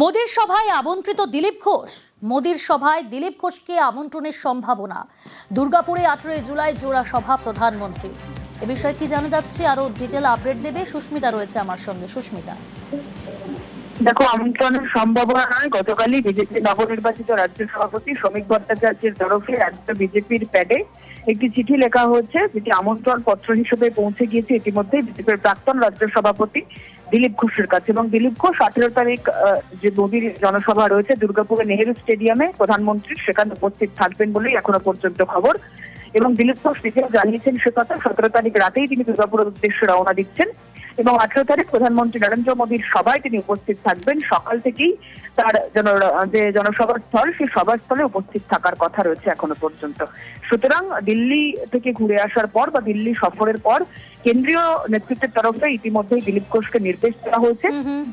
মোদির সভায় আমন্ত্রিত দিলীপ ঘোষ। মোদির সভায় দিলীপ ঘোষকে আমন্ত্রণের সম্ভাবনা। দুর্গাপুরে 18 জুলাই জোড়া সভা প্রধানমন্ত্রী। এ বিষয়ে কি জানা যাচ্ছে, আরো ডিটেল আপডেট দেবে সুস্মিতা, রয়েছে আমার সঙ্গে। সুস্মিতা, দেখো, আমন্ত্রণের সম্ভাবনা নয়। গতকালই বিজেপি নবনির্বাচিত রাজ্য সভাপতি শ্রমিক ভট্টাচার্যের তরফে রাজ্য বিজেপির প্যাডে একটি চিঠি লেখা হয়েছে, যেটি আমন্ত্রণ পত্র হিসেবে পৌঁছে গিয়েছে ইতিমধ্যে বিজেপির প্রাক্তন রাজ্য সভাপতি দিলীপ ঘোষের কাছে। এবং দিলীপ ঘোষ 18 তারিখ যে মোদির জনসভা রয়েছে দুর্গাপুরে নেহেরু স্টেডিয়ামে প্রধানমন্ত্রী, সেখানে উপস্থিত থাকবেন বলেই এখনো পর্যন্ত খবর। এবং দিলীপ ঘোষ নিজেও জানিয়েছেন সে কথা। 17 তারিখ রাতেই তিনি দুর্গাপুরের উদ্দেশ্যে রওনা দিচ্ছেন এবং 18 তারিখ প্রধানমন্ত্রী নরেন্দ্র মোদীর সভায় তিনি উপস্থিত থাকবেন। সকাল থেকেই তার যে জনসভার স্থল, সেই সভাস্থলে উপস্থিত থাকার কথা রয়েছে এখনো পর্যন্ত। সুতরাং দিল্লি থেকে ঘুরে আসার পর বা দিল্লি সফরের পর কেন্দ্রীয় নেতৃত্বের তরফে ইতিমধ্যেই দিলীপ ঘোষকে নির্দেশ দেওয়া হয়েছে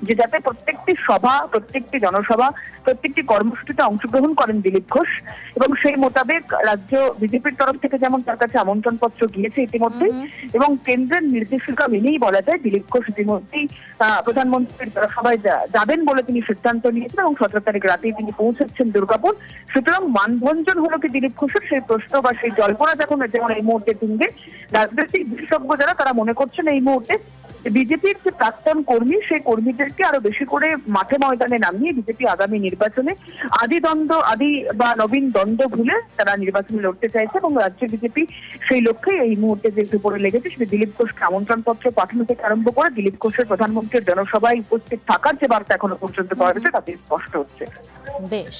যে যাতে প্রত্যেকটি সভা, প্রত্যেকটি জনসভা, প্রত্যেকটি কর্মসূচিতে অংশগ্রহণ করেন দিলীপ ঘোষ। এবং সেই মোতাবেক রাজ্য বিজেপির তরফ থেকে যেমন তার কাছে আমন্ত্রণ পত্র গিয়েছে ইতিমধ্যেই, এবং কেন্দ্রের নির্দেশিকা মেনেই বলা যায় দিলীপ ঘোষ ইতিমধ্যেই প্রধানমন্ত্রীর সভায় যাবেন বলে তিনি সিদ্ধান্ত নিয়েছেন এবং 17 তারিখ রাতেই তিনি পৌঁছাচ্ছেন দুর্গাপুর। সুতরাং মানভঞ্জন হলো কি দিলীপ ঘোষের, সেই প্রশ্ন বা সেই জল্পনা যেমন এই মুহূর্তে তুঙ্গে। রাজনৈতিক বিশেষজ্ঞ যারা, তারা মনে করছেন এই মুহূর্তে বিজেপির যে প্রাক্তন কর্মী, সেই কর্মীদেরকে আরো বেশি করে মাঠে ময়দানে নামিয়ে বিজেপি আগামী নির্বাচনে আদি বা নবীন দ্বন্দ্ব ভুলে তারা নির্বাচনে লড়তে চাইছে। এবং রাজ্য বিজেপি সেই লক্ষ্যে এই মুহূর্তে যে উপরে লেগেছে, সেটা দিলীপ ঘোষকে আমন্ত্রণ পত্র পাঠানো থেকে আরম্ভ করে দিলীপ ঘোষের প্রধানমন্ত্রীর জনসভায় উপস্থিত থাকার যে বার্তা এখনো পর্যন্ত পাওয়া গেছে তাতে স্পষ্ট হচ্ছে। বেশ।